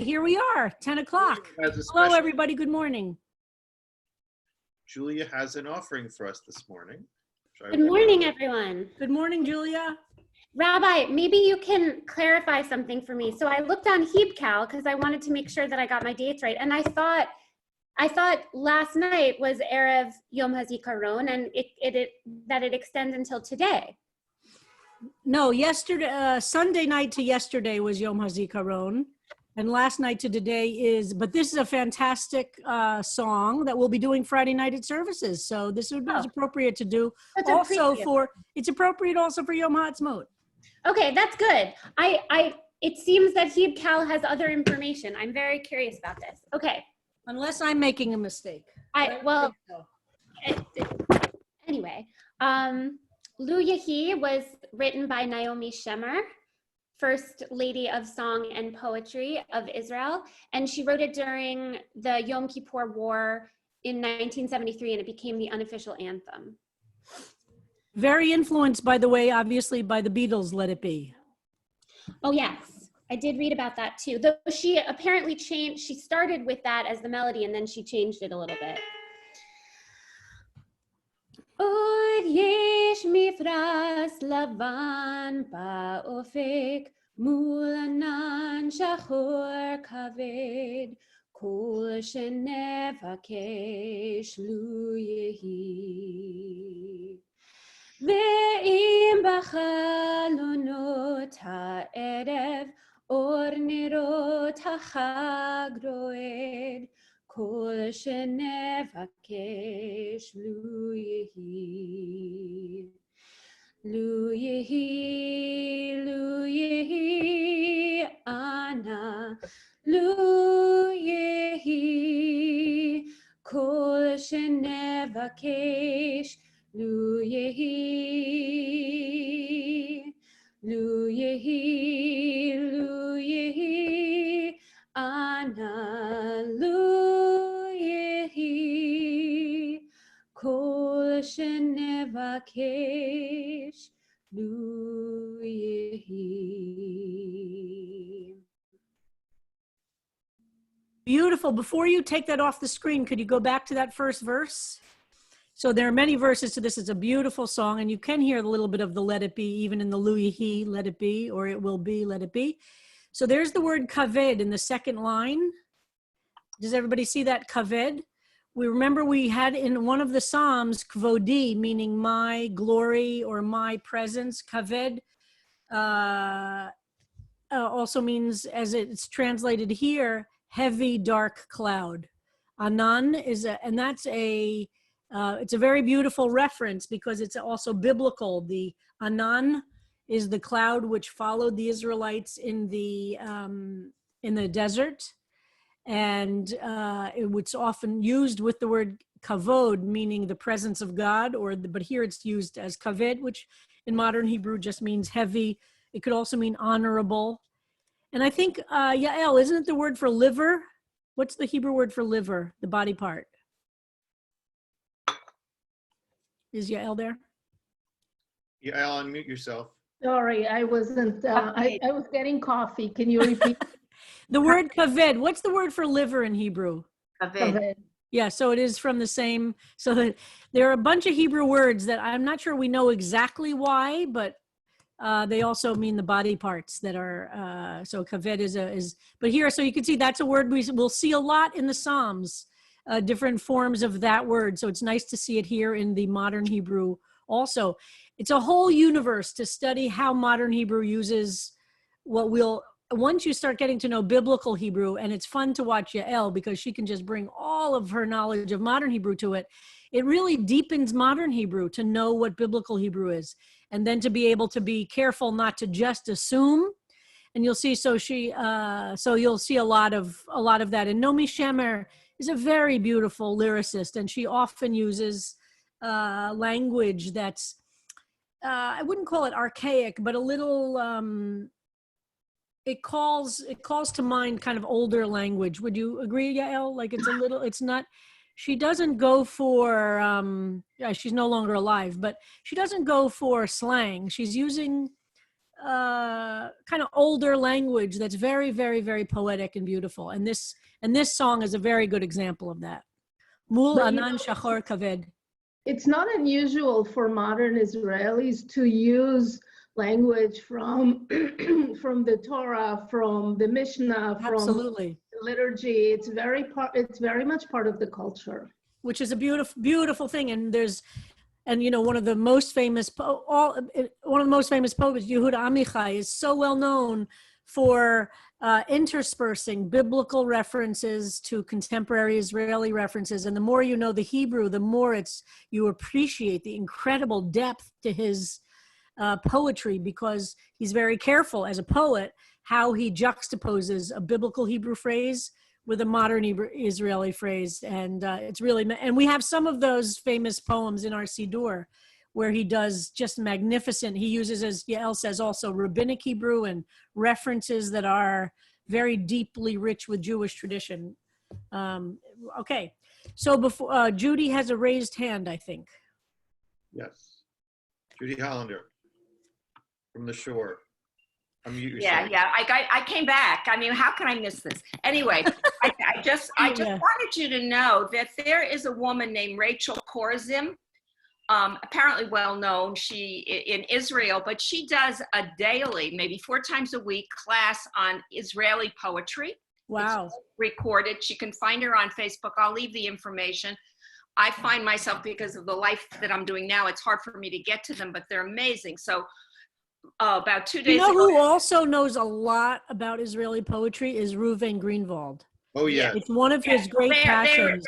Here we are, 10 o'clock. Hello, everybody. Good morning. Julia has an offering for us this morning. Good morning, everyone. Good morning, Julia. Rabbi, maybe you can clarify something for me. So I looked on HeebCal because I wanted to make sure that I got my dates right. And I thought last night was Erev Yom HaZikaron and that it extends until today. No, yesterday, Sunday night to yesterday was Yom HaZikaron. And last night to today is, but this is a fantastic song that we'll be doing Friday night at services. So this is appropriate to do. It's appropriate also for Yom HaAtzmaut. Okay, that's good. It seems that HeebCal has other information. I'm very curious about this. Okay. Unless I'm making a mistake. Anyway, Lu Yehi was written by Naomi Shemer, First Lady of Song and Poetry of Israel, and she wrote it during the Yom Kippur War in 1973, and it became the unofficial anthem. Very influenced, by the way, obviously by the Beatles, Let It Be. Oh, yes. I did read about that too. Though she apparently changed, she started with that as the melody and then she changed it a little bit. Od yesh mifras lavan ba'ofek mul anan shachor kaved kol shenevakesh lu yehi. Ve'im b'chalonot ha'erev or nerot ha'chag roed kol shenevakesh lu yehi. Lu yehi, lu yehi, ana, lu yehi, kol shenevakesh Lu yehi, lu yehi, lu yehi, ana lu yehi, kol shenevakesh lu yehi. Beautiful. Before you take that off the screen, could you go back to that first verse? So there are many verses to this. It's a beautiful song, and you can hear a little bit of the Let It Be, even in the Lu Yehi, Let It Be, or It Will Be, Let It Be. So there's the word kaved in the second line. Does everybody see that, kaved? We remember we had in one of the Psalms, kvodi, meaning my glory or my presence. Kaved also means, as it's translated here, heavy, dark cloud. Anan is it's a very beautiful reference because it's also biblical. The Anan is the cloud which followed the Israelites in the desert, and it's often used with the word kavod, meaning the presence of God, but here it's used as kaved, which in modern Hebrew just means heavy. It could also mean honorable. And I think, Yael, isn't it the word for liver? What's the Hebrew word for liver, the body part? Is Yael there? Yael, unmute yourself. Sorry, I wasn't, I was getting coffee. Can you repeat? The word kaved, what's the word for liver in Hebrew? Kaved. Yeah, so it is from the same, so that there are a bunch of Hebrew words that I'm not sure we know exactly why, but they also mean the body parts that are, so kaved is, but here, so you can see that's a word we'll see a lot in the Psalms. Different forms of that word. So it's nice to see it here in the modern Hebrew also. It's a whole universe to study how modern Hebrew uses once you start getting to know biblical Hebrew, and it's fun to watch Yael because she can just bring all of her knowledge of modern Hebrew to it. It really deepens modern Hebrew to know what biblical Hebrew is, and then to be able to be careful not to just assume. And you'll see, so you'll see a lot of that. And Naomi Shemer is a very beautiful lyricist, and she often uses language that's, I wouldn't call it archaic, but a little, it calls to mind kind of older language. Would you agree, Yael? Like it's not, she doesn't go for, she's no longer alive, but she doesn't go for slang. She's using kind of older language that's very, very, very poetic and beautiful. And this song is a very good example of that. Mul But you anan know, shachor kaved. it's not unusual for modern Israelis to use language from from the Torah, from the Mishnah, from Absolutely. liturgy. It's very much part of the culture. Which is a beautiful, beautiful thing. And you know, one of the most famous poets, Yehuda Amichai, is so well known for interspersing biblical references to contemporary Israeli references. And the more you know the Hebrew, the more you appreciate the incredible depth to his poetry, because he's very careful as a poet how he juxtaposes a biblical Hebrew phrase with a modern Israeli phrase. And it's really, and we have some of those famous poems in our Siddur where he does just magnificent, he uses, as Yael says, also rabbinic Hebrew and references that are very deeply rich with Jewish tradition. Okay, so before, Judy has a raised hand, I think. Yes. Judy Hollander from the shore. Unmute Yeah, yourself. yeah. I came back. I mean, how can I miss this? Anyway, I just Yeah. wanted you to know that there is a woman named Rachel Korzim, apparently well known. She in Israel, but she does a daily, maybe 4 times a week, class on Israeli poetry. Wow. It's recorded. She can find her on Facebook. I'll leave the information. I find myself, because of the life that I'm doing now, it's hard for me to get to them, but they're amazing. So about 2 days You know ago, who also knows a lot about Israeli poetry is Reuven Greenwald. Oh, yeah. It's one of his great passions.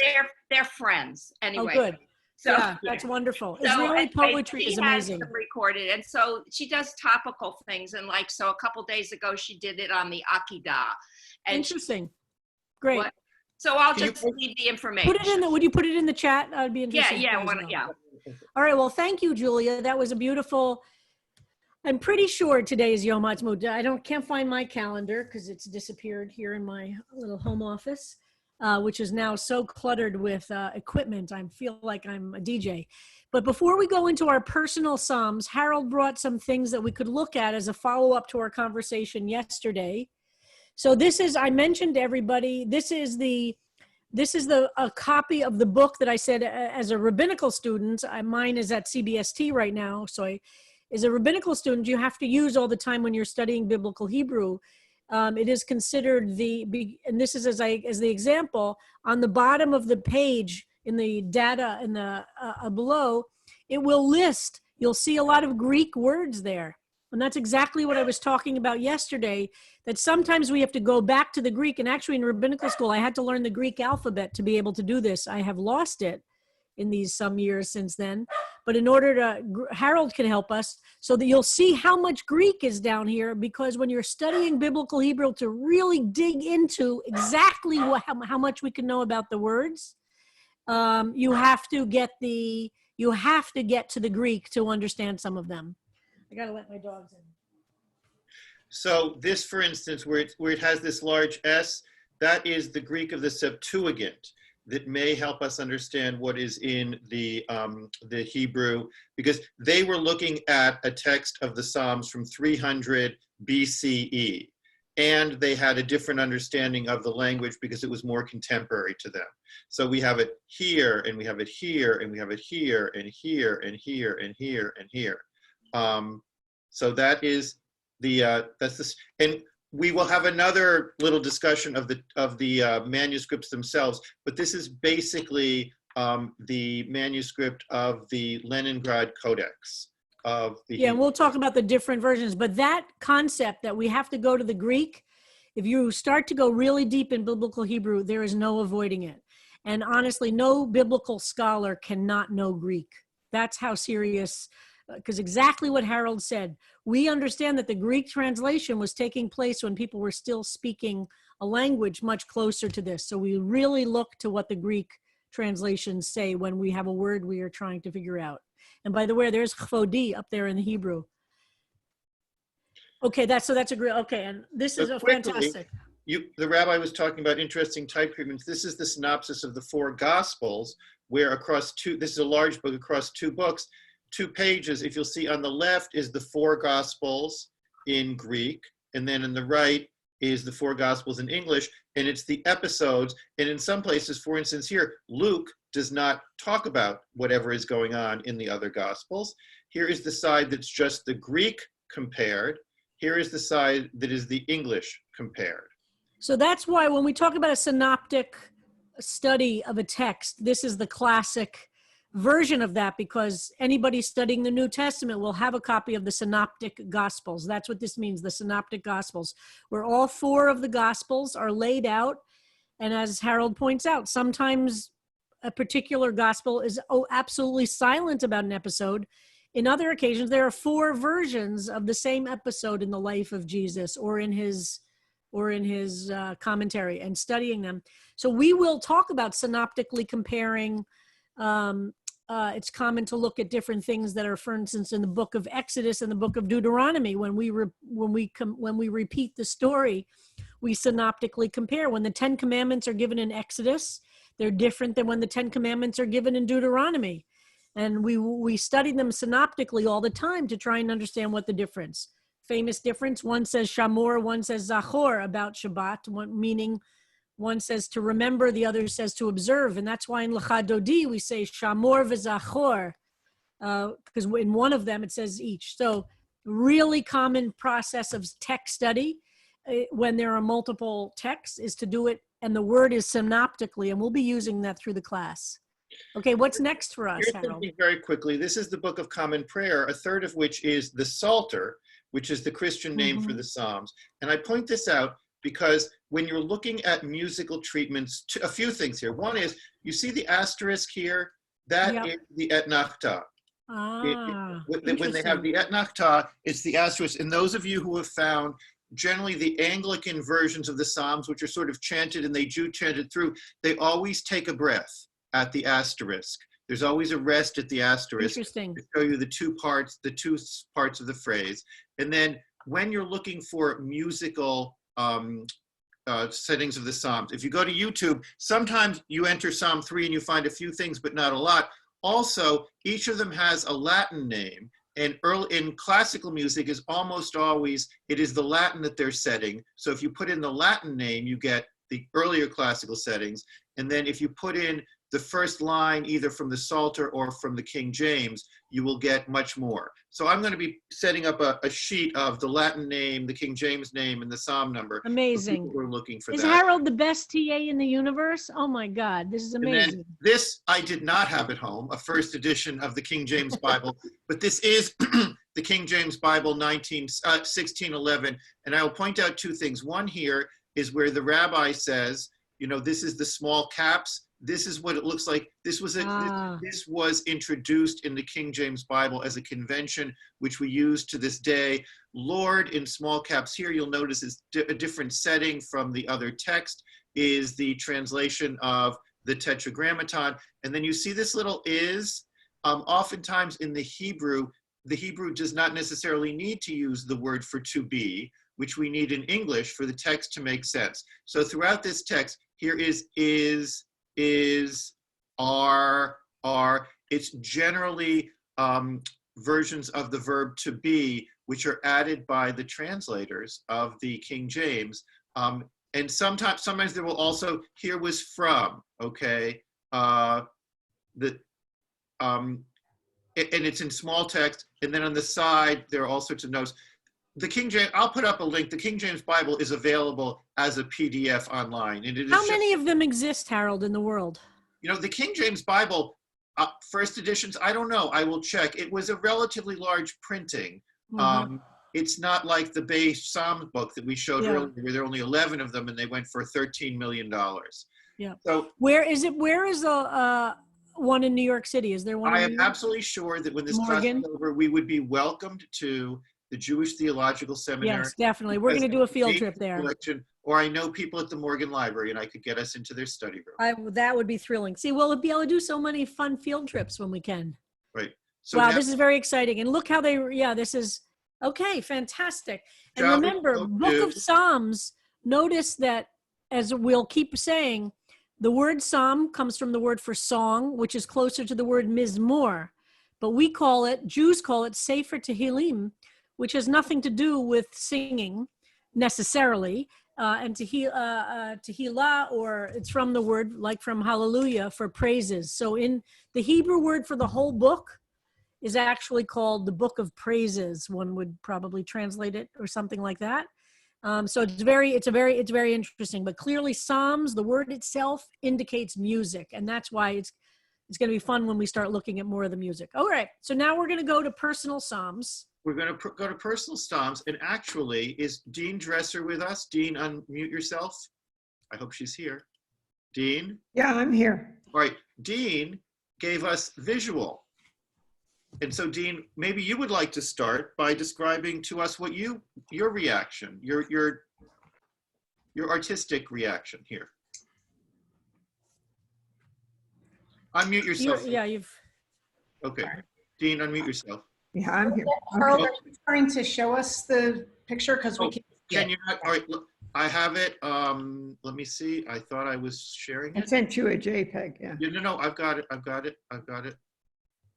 they're friends anyway. Oh, good. So Yeah, that's wonderful. so Israeli anyway, poetry is she has amazing. them recorded, and so she does topical things, and like, so a couple days ago she did it on the Akedah, and Interesting. Great. what- so I'll Can you just leave the information. Put it in the, would you put it in the chat? I'd be interested. yeah, as well. yeah. All right. Well, thank you, Julia. That was a beautiful. I'm pretty sure today is Yom Ha'atzmaut. Can't find my calendar because it's disappeared here in my little home office, which is now so cluttered with equipment. I feel like I'm a DJ. But before we go into our personal Psalms, Harold brought some things that we could look at as a follow-up to our conversation yesterday. So this is, I mentioned to everybody, this is a copy of the book that I said as a rabbinical student. Mine is at CBST right now. So as a rabbinical student, you have to use all the time when you're studying biblical Hebrew. It is considered and this is as the example, on the bottom of the page in the data in the below, it will list, you'll see a lot of Greek words there. And that's exactly what I was talking about yesterday, that sometimes we have to go back to the Greek. And actually in rabbinical school, I had to learn the Greek alphabet to be able to do this. I have lost it in these some years since then. But in order to, Harold can help us so that you'll see how much Greek is down here, because when you're studying biblical Hebrew, to really dig into exactly how much we can know about the words, you have to get to the Greek to understand some of them. I gotta let my dogs in. So this, for instance, where it has this large S, that is the Greek of the Septuagint that may help us understand what is in the Hebrew, because they were looking at a text of the Psalms from 300 BCE, and they had a different understanding of the language because it was more contemporary to them. So we have it here, and we have it here, and we have it here, and here, and here, and here, and here. So that is that's this, and we will have another little discussion of the manuscripts themselves, but this is basically the manuscript of the Leningrad Codex of the. Yeah, we'll talk about the different versions, but that concept that we have to go to the Greek, if you start to go really deep in biblical Hebrew, there is no avoiding it. And honestly, no biblical scholar cannot know Greek. That's how serious, because exactly what Harold said, we understand that the Greek translation was taking place when people were still speaking a language much closer to this. So we really look to what the Greek translations say when we have a word we are trying to figure out. And by the way, there's chvodi up there in the Hebrew. Okay, that's a great, okay, and this is a fantastic. The rabbi was talking about interesting type treatments. This is the synopsis of the 4 Gospels, where this is a large book across 2 books, 2 pages. If you'll see on the left is the 4 Gospels, in Greek, and then on the right is the 4 Gospels in English, and it's the episodes. And in some places, for instance here, Luke does not talk about whatever is going on in the other Gospels. Here is the side that's just the Greek compared. Here is the side that is the English compared. So that's why when we talk about a synoptic study of a text, this is the classic version of that, because anybody studying the New Testament will have a copy of the synoptic gospels. That's what this means, the synoptic gospels, where all 4 of the gospels are laid out. And as Harold points out, sometimes a particular gospel is absolutely silent about an episode. In other occasions, there are 4 versions of the same episode in the life of Jesus or in his commentary, and studying them. So we will talk about synoptically comparing. It's common to look at different things that are, for instance, in the book of Exodus and the book of Deuteronomy. When we repeat the story, we synoptically compare. When the 10 Commandments are given in Exodus, they're different than when the 10 Commandments are given in Deuteronomy. And we study them synoptically all the time to try and understand what the difference. Famous difference, one says Shamor, one says Zachor about Shabbat, meaning one says to remember, the other says to observe. And that's why in Lecha Dodi we say Shamor v'Zachor, because in one of them it says each. So really common process of text study when there are multiple texts is to do it, and the word is synoptically, and we'll be using that through the class. Okay, what's next for us, Harold? Very quickly, this is the Book of Common Prayer, a third of which is the Psalter, which is the Christian name for the Psalms. And I point this out because when you're looking at musical treatments, a few things here. One is, you see the asterisk here? That is the etnachta. When they have the etnachta, it's the asterisk. And those of you who have found generally the Anglican versions of the Psalms, which are sort of chanted and they do chant it through, they always take a breath at the asterisk. There's always a rest at the asterisk Interesting. to show you the two parts of the phrase. And then when you're looking for musical settings of the Psalms, if you go to YouTube, sometimes you enter Psalm 3 and you find a few things, but not a lot. Also, each of them has a Latin name. And in classical music is almost always, it is the Latin that they're setting. So if you put in the Latin name, you get the earlier classical settings. And then if you put in the first line, either from the Psalter or from the King James, you will get much more. So I'm going to be setting up a sheet of the Latin name, the King James name, and the Psalm number. Amazing. We're looking for Is that. Harold the best TA in the universe? Oh my God, this is amazing. And then this I did not have at home, a first edition of the King James Bible, but this is the King James Bible 1611. And I will point out 2 things. One here is where the rabbi says, you know, this is the small caps. This is what it looks like. This was introduced in the King James Bible as a convention, which we use to this day. Lord in small caps here, you'll notice is a different setting from the other text, is the translation of the Tetragrammaton. And then you see this little is. Oftentimes in the Hebrew does not necessarily need to use the word for to be, which we need in English for the text to make sense. So throughout this text, here is, are. It's generally versions of the verb to be, which are added by the translators of the King James. And sometimes there will also, here was from, okay? And it's in small text. And then on the side, there are all sorts of notes. The King James, I'll put up a link. The King James Bible is available as a PDF online. And it is How many of them exist, Harold, in the world? You know, the King James Bible, first editions, I don't know. I will check. It was a relatively large printing. It's not like the base Psalms book that we showed earlier, where there are only 11 of them and they went for $13 million. Yeah. So where is the one in New York City? Is there one? I am absolutely sure that when this class is over, we would be welcomed to the Jewish Theological Seminary. Yes, definitely. We're going to do a field trip there. Or I know people at the Morgan Library and I could get us into their study room. That would be thrilling. See, we'll be able to do so many fun field trips when we can. Right. So wow, this is very exciting. And look how this is, okay, fantastic. And remember, Book of Psalms, notice that, as we'll keep saying, the word psalm comes from the word for song, which is closer to the word mizmor. But Jews call it Sefer Tehillim, which has nothing to do with singing necessarily. And tehillah, or it's from the word like from hallelujah for praises. So in the Hebrew word for the whole book is actually called the Book of Praises. One would probably translate it or something like that. So it's very interesting. But clearly, Psalms, the word itself indicates music, and that's why it's going to be fun when we start looking at more of the music. All right. So now we're going to go to personal Psalms. We're going to go to personal Psalms, and actually, is Dean Dresser with us? Dean, unmute yourself. I hope she's here. Dean? Yeah, I'm here. All right. Dean gave us visual. And so, Dean, maybe you would like to start by describing to us what your reaction, your artistic reaction here. Unmute yourself. You've. Okay. Dean, unmute yourself. Yeah, I'm here. Carl, Okay. are you trying to show us the picture? Because we can. Can you not? All right, look, I have it. Let me see. I thought I was sharing I it. sent you a JPEG, yeah. Yeah, no, I've got it. I've got it.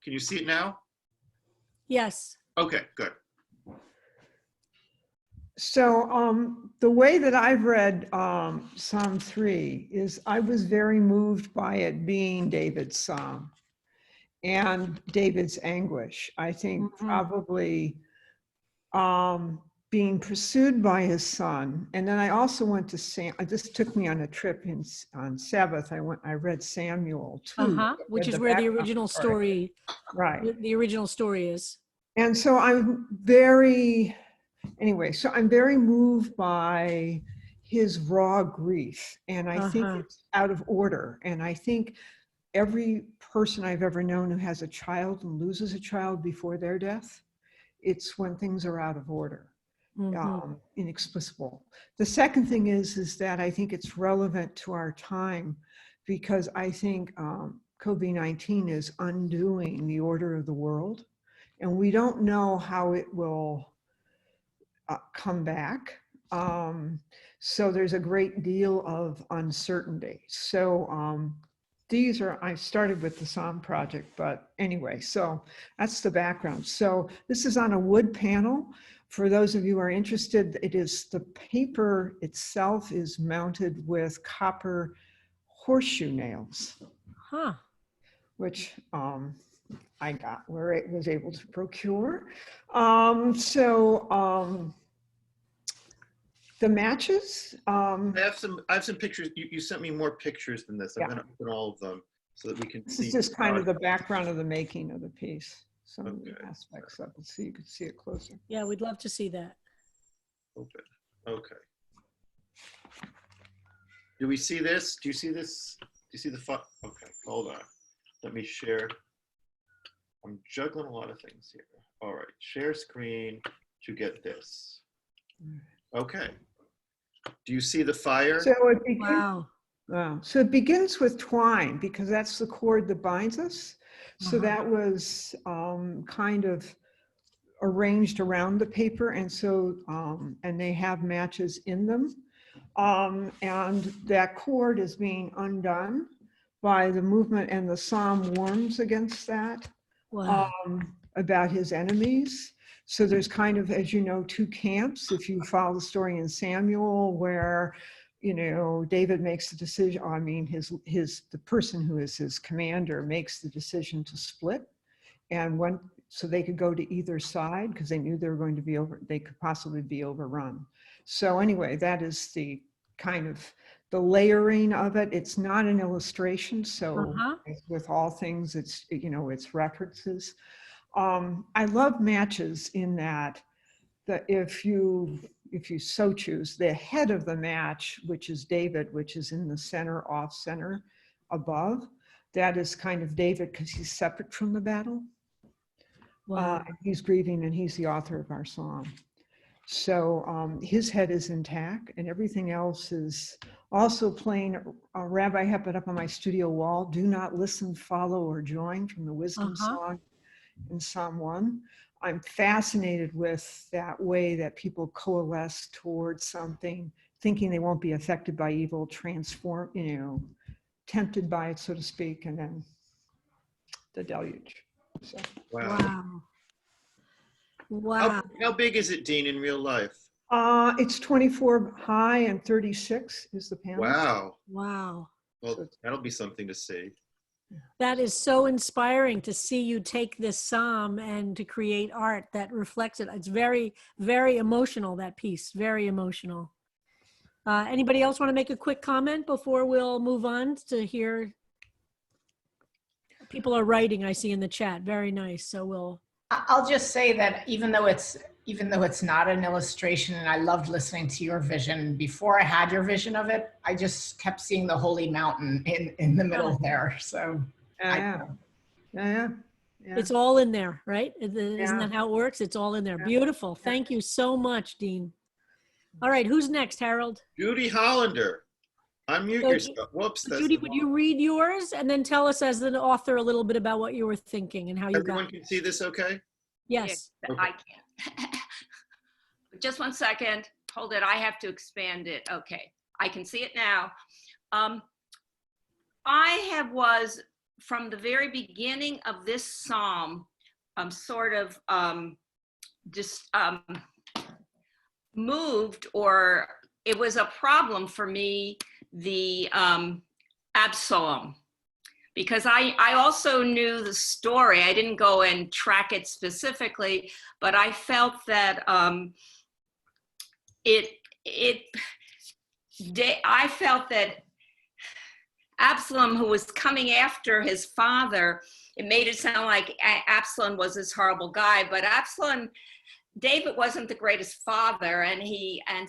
Can you see it now? Yes. Okay, good. So the way that I've read Psalm 3 is I was very moved by it being David's psalm and David's anguish. I think probably being pursued by his son. And then I also went to this took me on a trip on Sabbath. I read Samuel too. Which is where the original story, right. The original story is. And so I'm very moved by his raw grief. And I think it's out of order. And I think every person I've ever known who has a child and loses a child before their death, it's when things are out of order, inexplicable. The second thing is that I think it's relevant to our time because I think COVID-19 is undoing the order of the world. And we don't know how it will come back. So there's a great deal of uncertainty. So I started with the Psalm Project, but anyway, so that's the background. So this is on a wood panel. For those of you who are interested, the paper itself is mounted with copper horseshoe nails, which I got where it was able to procure. The matches. I have some pictures. You sent me more pictures than this. I'm going to open all of them so that we can see. This is just kind of the background of the making of the piece. Some of the aspects of it, so you can see it closer. Yeah, we'd love to see that. Open. Okay. Do we see this? Do you see this? Do you see the Okay, hold on. Let me share. I'm juggling a lot of things here. All right, share screen to get this. Okay. Do you see the fire? So it begins, Wow. wow. So it begins with twine because that's the cord that binds us. So that was kind of arranged around the paper, and so and they have matches in them, and that cord is being undone by the movement, and the psalm warns against that. Wow. About his enemies. So there's kind of, as you know, two camps. If you follow the story in Samuel, where David makes the decision. I mean, the person who is his commander makes the decision to split, and so they could go to either side because they knew they were going to be they could possibly be overrun. So anyway, that is the kind of the layering of it. It's not an illustration, so with all things, it's it's references. I love matches in that if you so choose, the head of the match, which is David, which is in the center, off center, above, that is kind of David because he's separate from the battle. Wow. He's grieving, and he's the author of our song. So his head is intact, and everything else is also playing. Rabbi, I have it up on my studio wall. Do not listen, follow, or join from the wisdom song in Psalm 1. I'm fascinated with that way that people coalesce towards something, thinking they won't be affected by evil, transform, tempted by it, so to speak, and then the deluge. So. Wow. Wow. Wow. How big is it, Dean, in real life? It's 24 high and 36 is the panel. Wow. Wow. Well, that'll be something to see. That is so inspiring to see you take this psalm and to create art that reflects it. It's very, very emotional, that piece, very emotional. Anybody else want to make a quick comment before we'll move on to hear? People are writing, I see in the chat. Very nice. So we'll. I'll just say that even though it's not an illustration, and I loved listening to your vision before I had your vision of it, I just kept seeing the holy mountain in the middle there. So Yeah. It's all in there, right? Isn't that how it works? It's all in there. Beautiful. Thank you so much, Dean. All right, who's next, Harold? Judy Hollander. Unmute So, yourself. Whoops. That's Judy, would you read yours and then tell us as an author a little bit about what you were thinking and how you Everyone got it? can see this okay? Yes. Okay. I can't. Just 1 second. Hold it. I have to expand it. Okay. I can see it now. Was from the very beginning of this psalm, sort of just moved, or it was a problem for me, the Absalom, because I also knew the story. I didn't go and track it specifically, but I felt that I felt that Absalom, who was coming after his father, it made it sound like Absalom was this horrible guy, but David wasn't the greatest father, and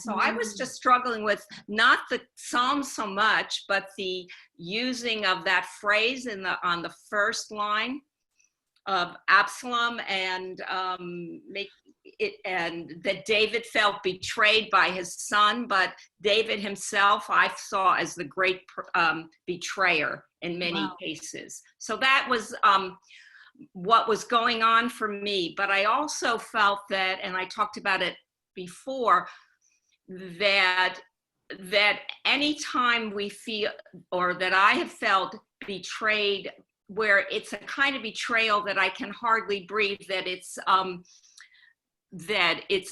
so I was just struggling with not the psalm so much, but the using of that phrase on the first line of Absalom, and and that David felt betrayed by his son, but David himself I saw as the great betrayer in many cases. So that was what was going on for me. But I also felt that, and I talked about it before, that anytime we feel, or that I have felt betrayed, where it's a kind of betrayal that I can hardly breathe, that it's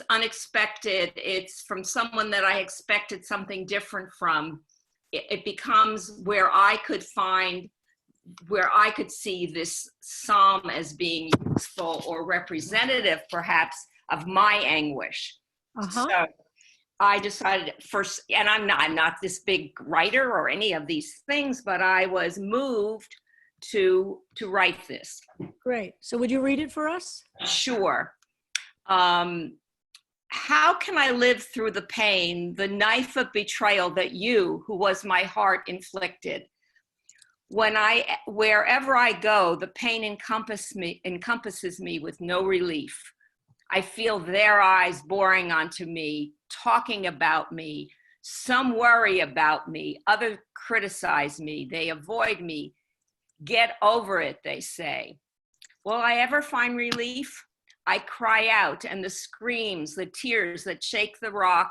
unexpected, it's from someone that I expected something different from, it becomes where I could see this psalm as being useful or representative, perhaps, of my anguish. So I decided first, and I'm not this big writer or any of these things, but I was moved to write this. Great. So would you read it for us? Sure. How can I live through the pain, the knife of betrayal that you, who was my heart, inflicted? Wherever I go, the pain encompasses me with no relief. I feel their eyes boring onto me, talking about me. Some worry about me, others criticize me, they avoid me. Get over it, they say. Will I ever find relief? I cry out, and the screams, the tears that shake the rock,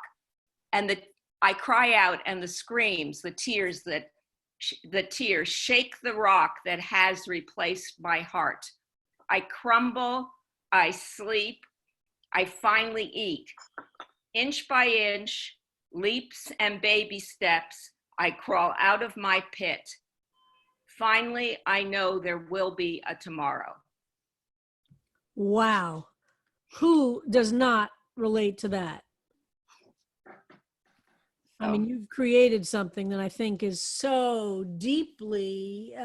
I cry out, and the screams, the tears shake the rock that has replaced my heart. I crumble, I sleep, I finally eat. Inch by inch, leaps and baby steps, I crawl out of my pit. Finally, I know there will be a tomorrow. Wow. Who does not relate to that? I mean, you've created something that I think is so deeply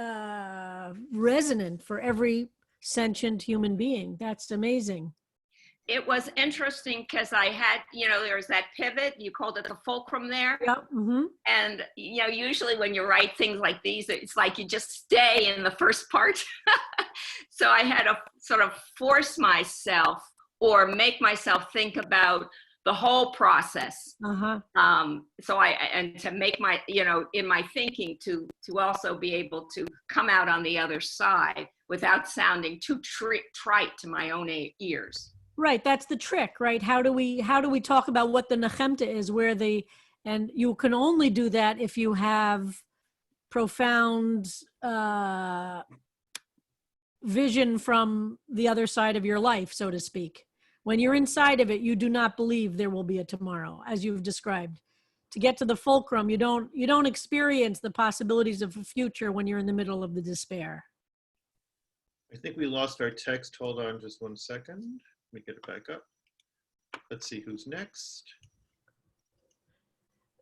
resonant for every sentient human being. That's amazing. It was interesting because I had, there was that pivot, you called it the fulcrum there. Yep. Mm-hmm. And, usually when you write things like these, it's like you just stay in the first part. So I had to sort of force myself or make myself think about the whole process. Uh-huh. And to make my, in my thinking to also be able to come out on the other side without sounding too trite to my own ears. Right, that's the trick, right? How do we talk about what the nechemta is, and you can only do that if you have profound vision from the other side of your life, so to speak, When you're inside of it, you do not believe there will be a tomorrow, as you've described. To get to the fulcrum, you don't experience the possibilities of a future when you're in the middle of the despair. I think we lost our text. Hold on just 1 second. Let me get it back up. Let's see who's next.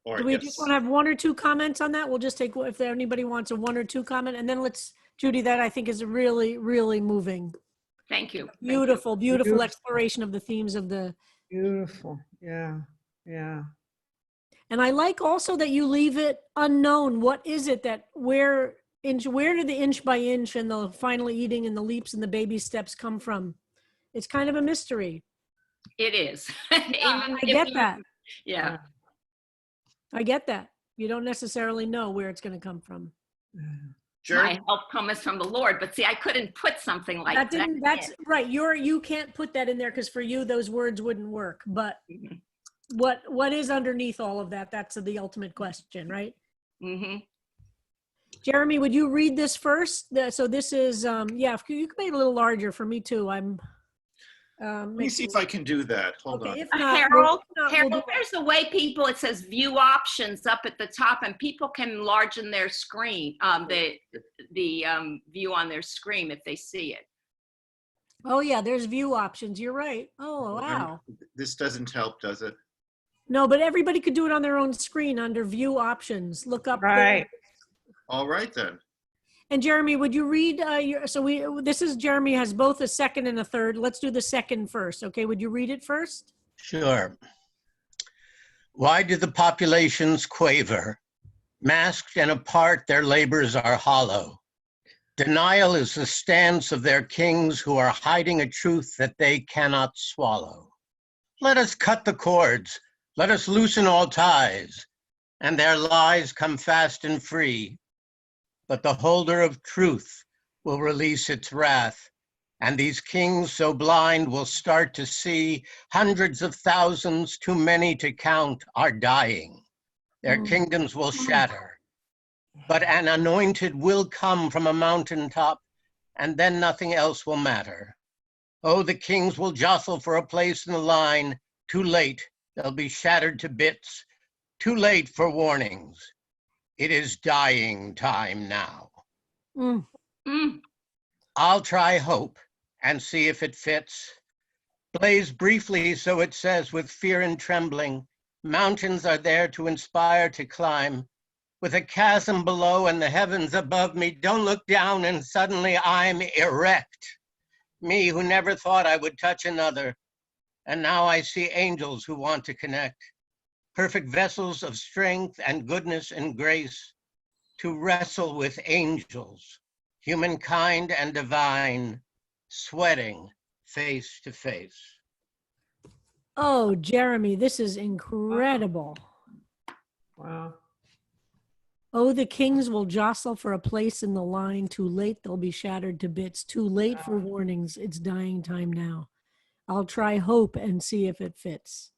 Or Do we yes. just want to have 1 or 2 comments on that? We'll just take, if there anybody wants a 1 or 2 comment, and then let's, Judy, that I think is really, really moving. Thank you. Beautiful, beautiful Beautiful. exploration of the themes of the. Beautiful. Yeah. And I like also that you leave it unknown. What is it that where did the inch by inch and the finally eating and the leaps and the baby steps come from? It's kind of a mystery. It is. I get that. Yeah. I get that. You don't necessarily know where it's going to come from. My help comes from the Lord, but see, I couldn't put something like that. That's right. You can't put that in there because for you those words wouldn't work. But what is underneath all of that? That's the ultimate question, right? Mm-hmm. Jeremy, would you read this first? So this is if you could make it a little larger for me too. Let me see if I can do that. Hold on. If not, Harold, we'll do there's the way people, it says view options up at the top, and people can enlargen their screen, the view on their screen if they see it. Oh yeah, there's view options. You're right. Oh wow. This doesn't help, does it? No, but everybody could do it on their own screen under view options. Look up. Right. All right then. And Jeremy, would you read this is Jeremy has both a second and a third. Let's do the second first. Okay, would you read it first? Sure. Why do the populations quaver? Masked and apart, their labors are hollow. Denial is the stance of their kings who are hiding a truth that they cannot swallow. Let us cut the cords. Let us loosen all ties, and their lies come fast and free. But the holder of truth will release its wrath, and these kings so blind will start to see hundreds of thousands, too many to count, are dying. Their kingdoms will shatter, but an anointed will come from a mountaintop, and then nothing else will matter. Oh, the kings will jostle for a place in the line. Too late, they'll be shattered to bits. Too late for warnings. It is dying time now. I'll try hope and see if it fits. Blaze briefly, so it says, with fear and trembling. Mountains are there to inspire to climb. With a chasm below and the heavens above me, don't look down and suddenly I'm erect. Me who never thought I would touch another. And now I see angels who want to connect. Perfect vessels of strength and goodness and grace to wrestle with angels, humankind and divine, sweating face to face. Oh, Jeremy, this is incredible. Wow. Oh, the kings will jostle for a place in the line. Too late, they'll be shattered to bits. Too late for warnings. It's dying time now. I'll try hope and see if it fits.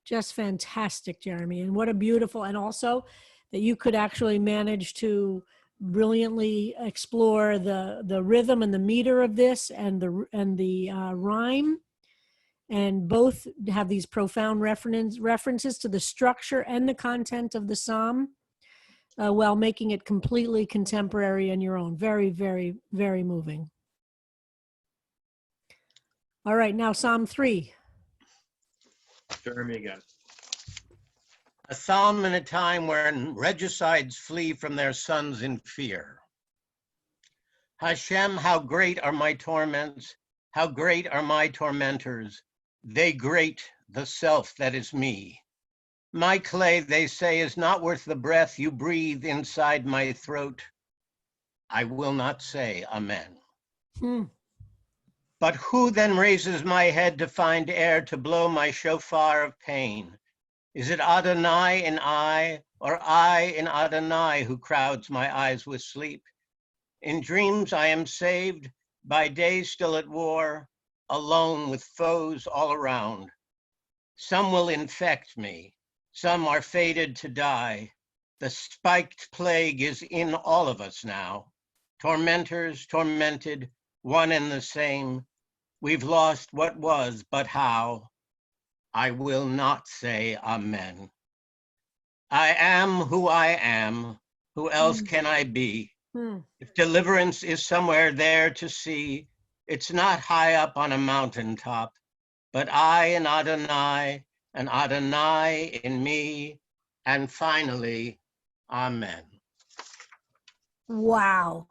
Just fantastic, Jeremy. And what a beautiful, and also that you could actually manage to brilliantly explore the rhythm and the meter of this and the rhyme, and both have these profound references to the structure and the content of the psalm, while making it completely contemporary and your own. Very, very, very moving. All right, now Psalm 3. Jeremy again. A psalm in a time when regicides flee from their sons in fear. Hashem, how great are my torments, how great are my tormentors. They grate the self that is me. My clay, they say, is not worth the breath you breathe inside my throat. I will not say amen. But who then raises my head to find air to blow my shofar of pain? Is it Adonai in I, or I in Adonai who crowds my eyes with sleep? In dreams I am saved, by day still at war, alone with foes all around. Some will infect me, some are fated to die. The spiked plague is in all of us now. Tormentors, tormented, one and the same. We've lost what was, but how? I will not say amen. I am who I am. Who else can I be? If deliverance is somewhere there to see, it's not high up on a mountaintop, but I in Adonai, and Adonai in me, and finally, amen. Wow.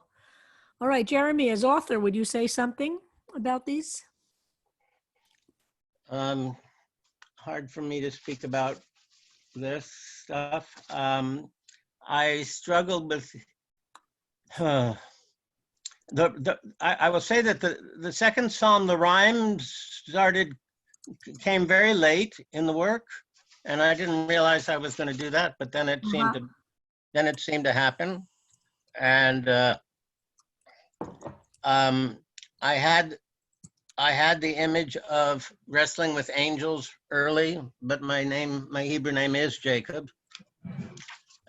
All right, Jeremy, as author, would you say something about these? Hard for me to speak about this stuff. I struggled with, I will say that the second Psalm, the rhymes came very late in the work, and I didn't realize I was going to do that, but then it seemed to happen. And I had the image of wrestling with angels early, but my Hebrew name is Jacob.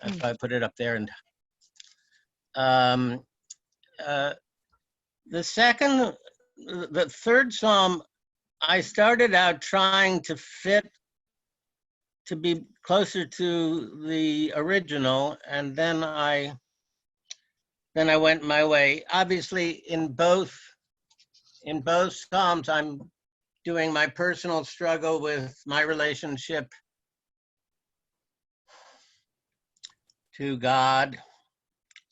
That's why I put it up there. And the third Psalm, I started out trying to be closer to the original, and then I went my way. Obviously, in both Psalms, I'm doing my personal struggle with my relationship to God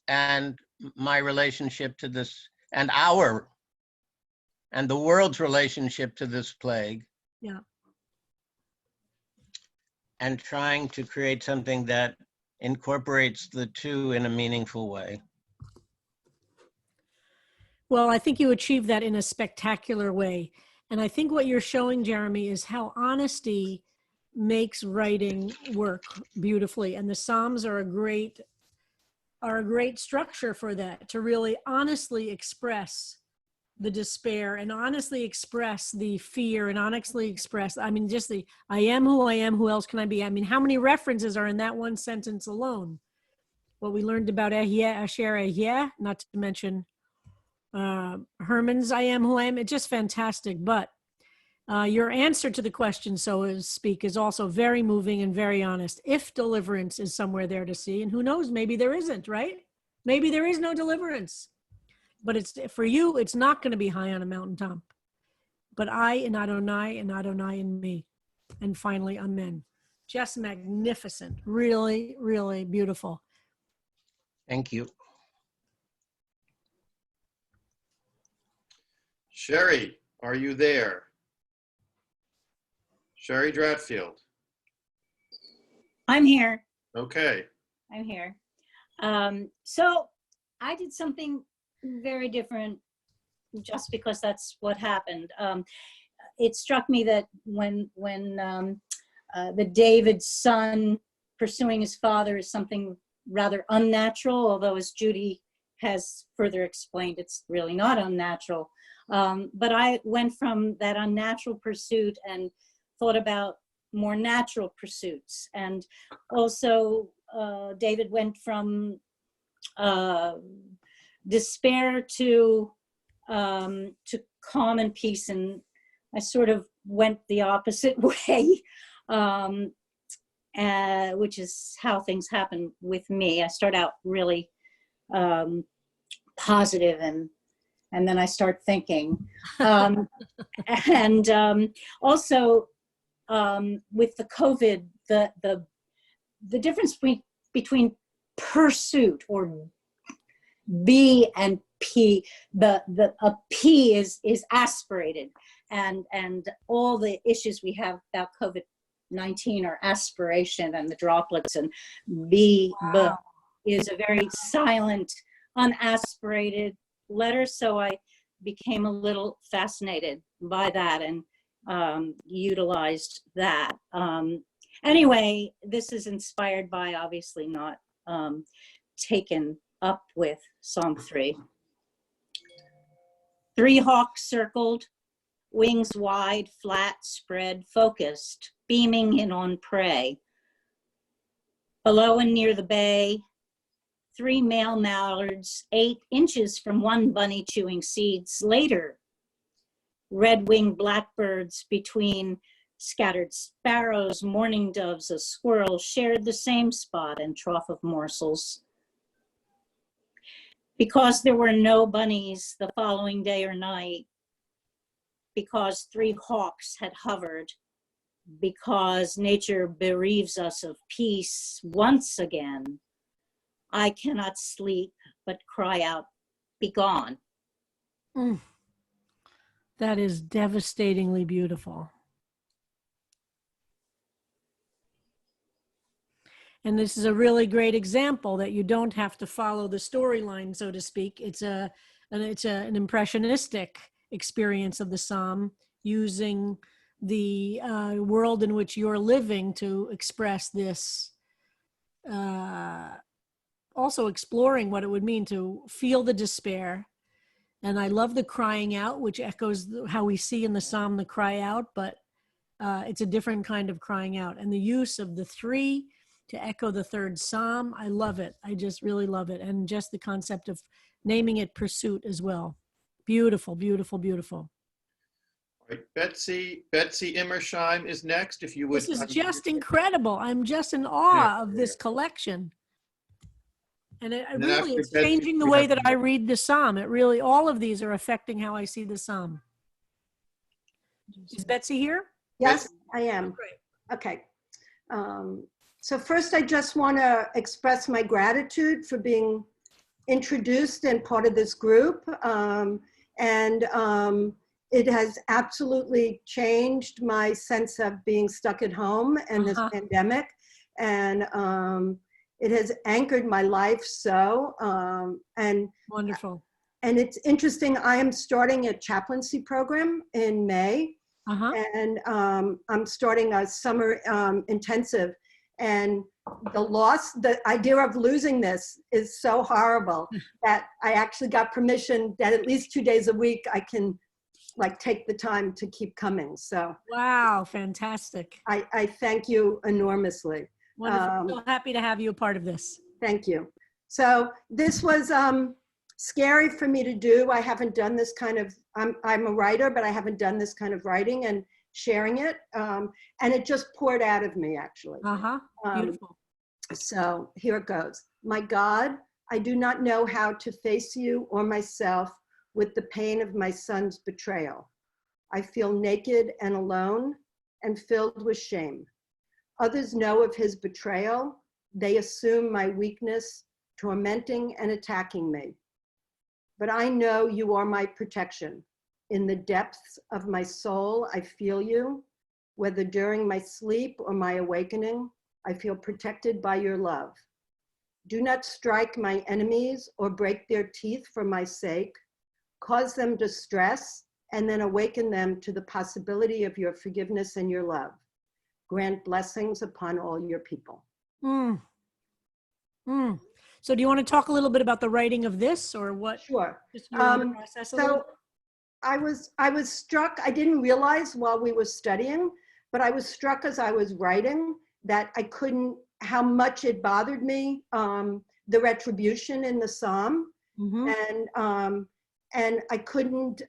and my relationship to this, and the world's relationship to this plague. Yeah. And trying to create something that incorporates the two in a meaningful way. Well, I think you achieved that in a spectacular way. And I think what you're showing, Jeremy, is how honesty makes writing work beautifully. And the Psalms are a great structure for that, to really honestly express the despair and honestly express the fear and honestly express, I mean, just I am who I am, who else can I be? I mean, how many references are in that one sentence alone? What we learned about Ehyeh, Asher Ehyeh, not to mention Herman's I am who I am. It's just fantastic. But your answer to the question, so to speak, is also very moving and very honest. If deliverance is somewhere there to see, and who knows, maybe there isn't, right? Maybe there is no deliverance. But it's for you, it's not going to be high on a mountaintop. But I in Adonai and Adonai in me. And finally, amen. Just magnificent. Really, really beautiful. Thank you. Sherry, are you there? Sherry Dratfield. I'm here. Okay. I'm here. So I did something very different just because that's what happened. It struck me that when the David's son pursuing his father is something rather unnatural, although as Judy has further explained, it's really not unnatural. But I went from that unnatural pursuit and thought about more natural pursuits. And also David went from despair to calm and peace, and I sort of went the opposite way, which is how things happen with me. I start out really positive, and then I start thinking. And also with the COVID, the difference between pursuit or B and P, a P is aspirated, and all the issues we have about COVID-19 are aspiration and the droplets, and B is a very silent, unaspirated letter. So I became a little fascinated by that and utilized that. Anyway, this is inspired by, obviously not taken up with Psalm 3. 3 hawks circled, wings wide, flat, spread, focused, beaming in on prey. Below and near the bay, 3 male mallards, 8 inches from one bunny chewing seeds. Later, red-winged blackbirds between scattered sparrows, mourning doves, a squirrel shared the same spot and trough of morsels. Because there were no bunnies the following day or night, because 3 hawks had hovered, because nature bereaves us of peace once again, I cannot sleep but cry out, be gone. Mm. That is devastatingly beautiful. And this is a really great example that you don't have to follow the storyline, so to speak. It's an impressionistic experience of the psalm, using the world in which you're living to express this, also exploring what it would mean to feel the despair. And I love the crying out, which echoes how we see in the psalm the cry out, but it's a different kind of crying out. And the use of the 3 to echo the 3rd psalm, I love it. I just really love it. And just the concept of naming it pursuit as well. Beautiful, beautiful, beautiful. All right, Betsy Immersheim is next. If you would. This is just incredible. I'm just in awe of this collection. And it And then really, after it's Betsy, changing the we way have- that I read the psalm. It really, all of these are affecting how I see the psalm. Is Betsy here? Yes, I am. Great. Okay. So first, I just want to express my gratitude for being introduced and part of this group. It has absolutely changed my sense of being stuck at home and this pandemic. And it has anchored my life so. Wonderful. And it's interesting, I am starting a chaplaincy program in May. And I'm starting a summer intensive, and the idea of losing this is so horrible that I actually got permission that at least 2 days a week I can like take the time to keep coming. So wow, fantastic. I thank you enormously. Wonderful. So happy to have you a part of this. Thank you. So this was scary for me to do. I haven't done this kind of, I'm a writer, but I haven't done this kind of writing and sharing it. And it just poured out of me, actually. Beautiful. So here it goes. My God, I do not know how to face you or myself with the pain of my son's betrayal. I feel naked and alone and filled with shame. Others know of his betrayal. They assume my weakness, tormenting and attacking me. But I know you are my protection. In the depths of my soul, I feel you. Whether during my sleep or my awakening, I feel protected by your love. Do not strike my enemies or break their teeth for my sake. Cause them distress and then awaken them to the possibility of your forgiveness and your love. Grant blessings upon all your people. So do you want to talk a little bit about the writing of this, or what? Sure. Just your own process a little bit? I was struck, I didn't realize while we were studying, but I was struck as I was writing that I couldn't, how much it bothered me, the retribution in the psalm. And I couldn't,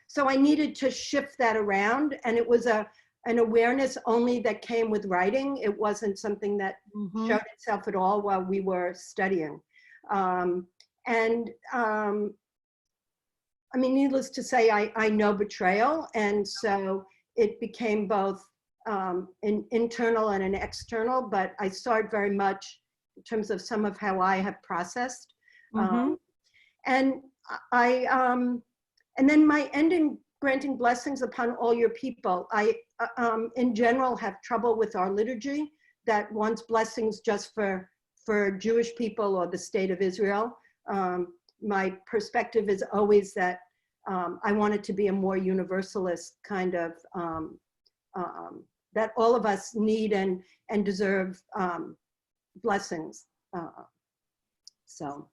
so I needed to shift that around, and it was an awareness only that came with writing. It wasn't something that showed itself at all while we were studying. I mean, needless to say, I know betrayal, and so it became both an internal and an external, but I saw it very much in terms of some of how I have processed. And then my ending, granting blessings upon all your people. I, in general, have trouble with our liturgy that wants blessings just for Jewish people or the state of Israel. My perspective is always that I want it to be a more universalist kind of, that all of us need and deserve blessings. So.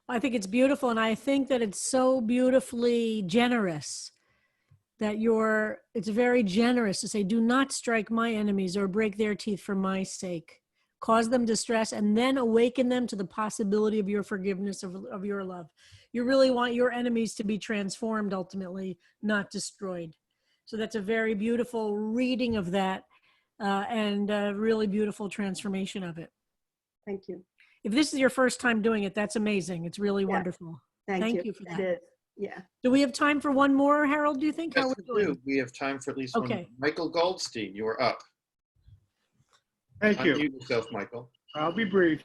I think it's beautiful, and I think that it's so beautifully generous that it's very generous to say, do not strike my enemies or break their teeth for my sake. cause them distress, and then awaken them to the possibility of your forgiveness, of your love. You really want your enemies to be transformed ultimately, not destroyed. So that's a very beautiful reading of that, and a really beautiful transformation of it. Thank you. If this is your first time doing it, that's amazing. It's really wonderful. Thank you for that. It is. Yeah. Do we have time for one more, Harold, do you think? How Yes, are we we doing? do. We have time for at least one. Okay. Michael Goldstein, you are up. Thank you. Unmute yourself, Michael. I'll be brief.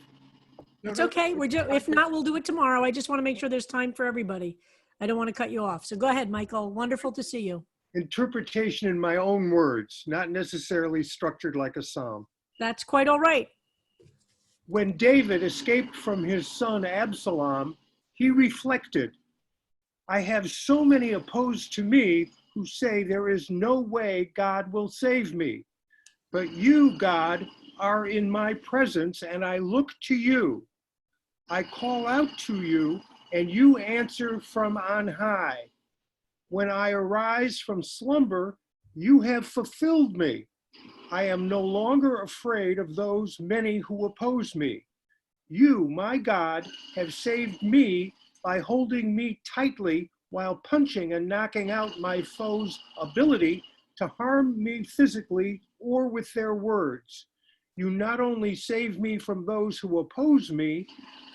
It's okay. If not, we'll do it tomorrow. I just want to make sure there's time for everybody. I don't want to cut you off. So go ahead, Michael. Wonderful to see you. Interpretation in my own words, not necessarily structured like a psalm. That's quite all right. When David escaped from his son Absalom, he reflected, I have so many opposed to me who say there is no way God will save me. But you, God, are in my presence, and I look to you. I call out to you, and you answer from on high. When I arise from slumber, you have fulfilled me. I am no longer afraid of those many who oppose me. You, my God, have saved me by holding me tightly while punching and knocking out my foes' ability to harm me physically or with their words. You not only save me from those who oppose me,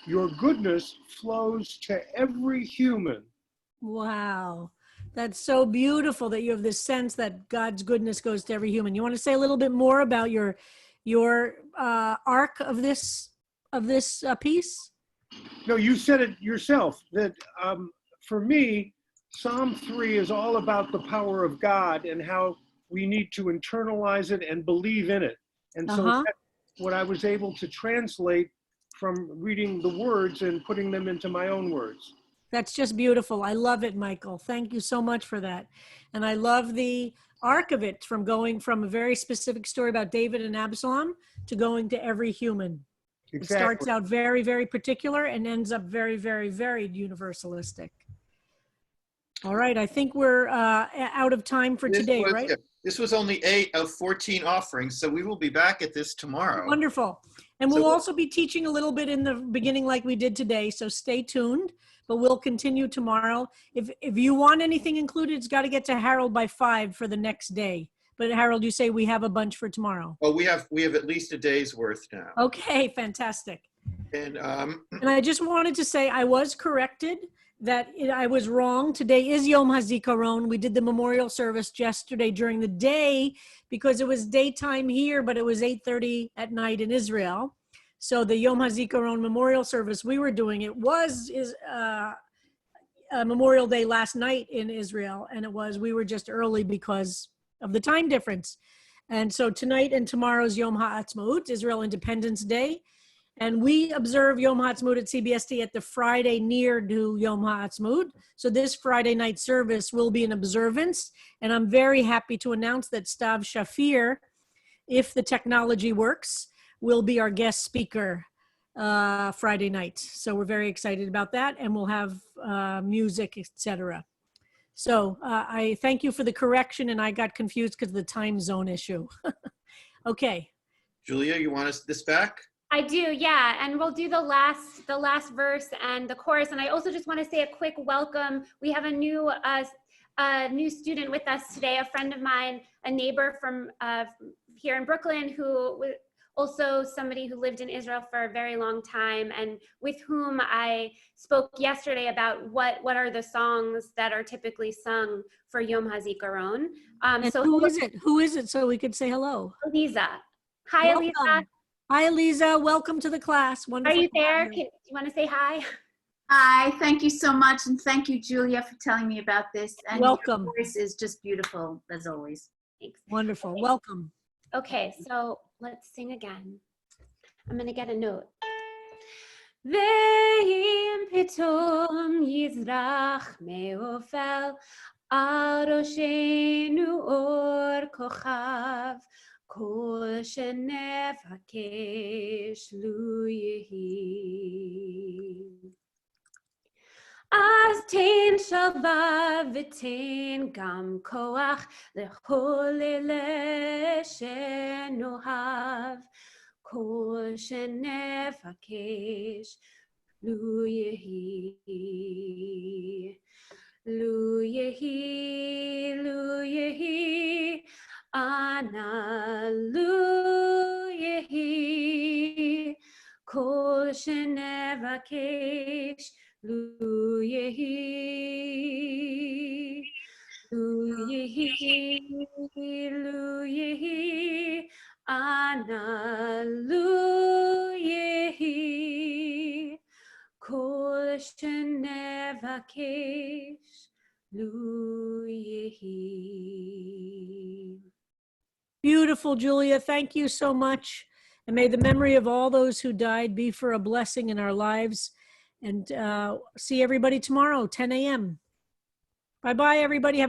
your goodness flows to every human. Wow. That's so beautiful that you have this sense that God's goodness goes to every human. You want to say a little bit more about your arc of this piece? No, you said it yourself, that for me, Psalm 3 is all about the power of God and how we need to internalize it and believe in it. And so that's what I was able to translate from reading the words and putting them into my own words. That's just beautiful. I love it, Michael. Thank you so much for that. And I love the arc of it, from going from a very specific story about David and Absalom to going to every human. Exactly. It starts out very, very particular and ends up very, very, very universalistic. All right. I think we're out of time for today, right? This was only 8 of 14 offerings, so we will be back at this tomorrow. Wonderful. And we'll also be teaching a little bit in the beginning like we did today, so stay tuned, but we'll continue tomorrow. If you want anything included, it's got to get to Harold by 5 for the next day. But Harold, you say we have a bunch for tomorrow. Oh, we have at least a day's worth now. Okay, fantastic. And I just wanted to say I was corrected that I was wrong. Today is Yom HaZikaron. We did the memorial service yesterday during the day because it was daytime here, but it was 8:30 at night in Israel. So the Yom HaZikaron memorial service we were doing, it was Memorial Day last night in Israel, and we were just early because of the time difference. And so tonight and tomorrow's Yom HaAtzmaut, Israel Independence Day. And we observe Yom HaAtzmaut at CBST at the Friday near to Yom HaAtzmaut. So this Friday night service will be an observance. And I'm very happy to announce that Stav Shafir, if the technology works, will be our guest speaker Friday night. So we're very excited about that. And we'll have music, etc. So I thank you for the correction. And I got confused because of the time zone issue. Okay. Julia, you want this back? I do, yeah, and we'll do the last verse and the chorus. And I also just want to say a quick welcome. We have a new student with us today, a friend of mine, a neighbor from here in Brooklyn, who was also somebody who lived in Israel for a very long time, and with whom I spoke yesterday about what are the songs that are typically sung for Yom HaZikaron. So who is it? Who is it? So we could say hello. Eliza. Hi, welcome. Eliza. Hi, Eliza. Welcome to the class. Wonderful. Are you there? Do you want to say hi? Hi. Thank you so much. And thank you, Julia, for telling me about this. And welcome. Your voice is just beautiful, as always. Thanks. Wonderful. Okay. Welcome. Okay, so let's sing again. I'm going to get a note. Ve'im pitom yizrach me'ofel al roshenu or kochav kol shenevakesh lu yehi. Az ten shalva v'ten gam koach lechol ele shenohav kol shenefekesh lu yehi. Lu yehi, lu yehi, ana lu yehi, kol shenevakash, lu yehi, lu yehi, lu yehi, ana lu yehi, kol shenevakash. Lu yehi. Beautiful, Julia. Thank you so much. And may the memory of all those who died be for a blessing in our lives. And see everybody tomorrow, 10 a.m. Bye-bye, everybody.